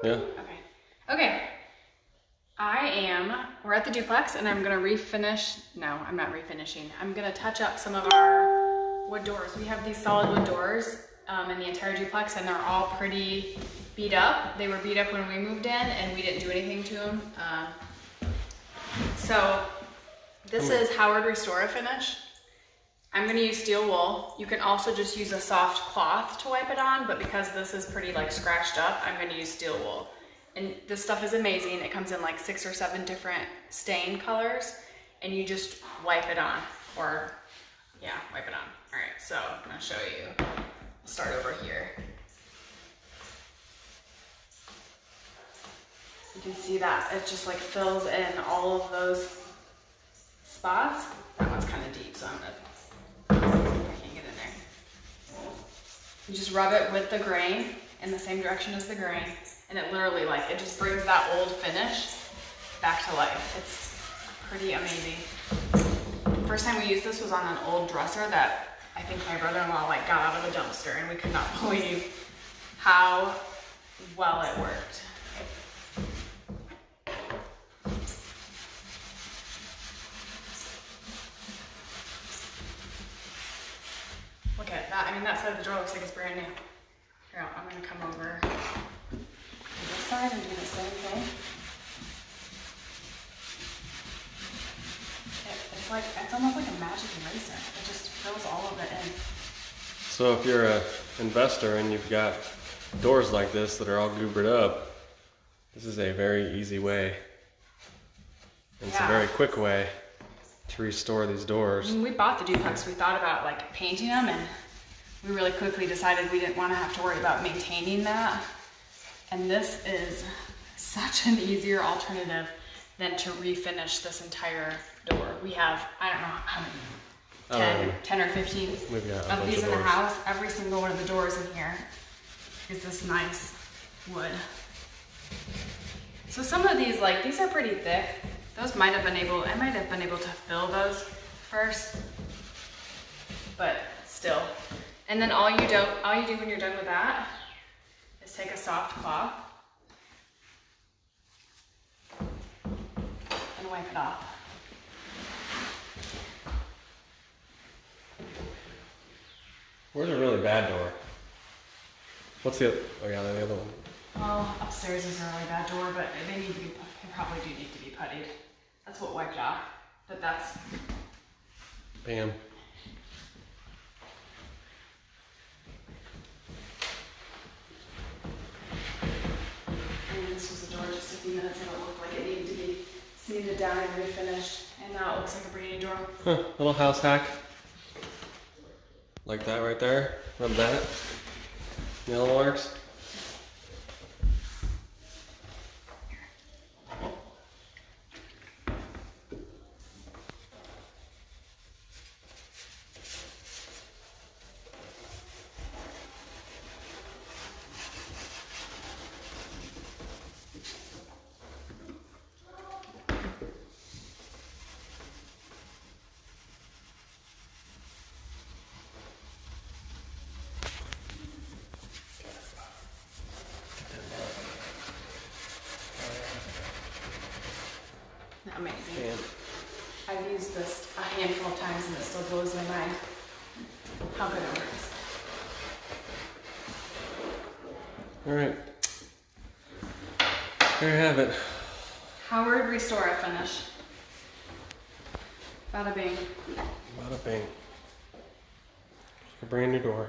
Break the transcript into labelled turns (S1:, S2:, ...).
S1: Yeah.
S2: Okay. We're at the duplex and I'm gonna refinish, no, I'm not refinishing. I'm gonna touch up some of our wood doors. We have these solid wood doors in the entire duplex and they're all pretty beat up. They were beat up when we moved in and we didn't do anything to them. So this is Howard Restor-A-Finish. I'm gonna use steel wool. You can also just use a soft cloth to wipe it on, but because this is pretty like scratched up, I'm gonna use steel wool. And this stuff is amazing. It comes in like 6 or 7 different stain colors and you just wipe it on or yeah, wipe it on. All right, so I'm gonna show you. I'll start over here. You can see that it just like fills in all of those spots. That one's kind of deep, so I can't get in there. You just rub it with the grain in the same direction as the grain, and it literally like, it just brings that old finish back to life. It's pretty amazing. First time we used this was on an old dresser that I think my brother-in-law like got out of a dumpster, and we could not believe how well it worked. Look at that. I mean, that side of the door looks like it's brand new. Here, I'm gonna come over to this side and do the same thing. It's almost like a magic eraser. It just fills all of it in.
S1: So if you're an investor and you've got doors like this that are all goobered up, this is a very easy way. And it's a very quick way to restore these doors.
S2: When we bought the duplex, we thought about like painting them, and we really quickly decided we didn't want to have to worry about maintaining that. And this is such an easier alternative than to refinish this entire door. We have, I don't know how many, 10 or 15 of these in the house. Every single one of the doors in here is this nice wood. So some of these, like, these are pretty thick. Those I might have been able to fill those first, but still. And then all you do when you're done with that is take a soft cloth and wipe it off.
S1: Where's a really bad door? What's the other? Oh yeah, the other one.
S2: Well, upstairs is a really bad door, but they probably do need to be puttied. That's what wiped off, but that's...
S1: Bam.
S2: And this was the door just a few minutes ago. It looked like it needed to be sanded down and refinished, and now it looks like a brand new door.
S1: Huh, little house hack. Like that right there. Rub that. Nail marks.
S2: Amazing.
S1: Yeah.
S2: I've used this a handful of times and it still blows my mind how good it works.
S1: All right. There you have it.
S2: Howard Restor-A-Finish. Bada bing.
S1: Bada bing. A brand new door.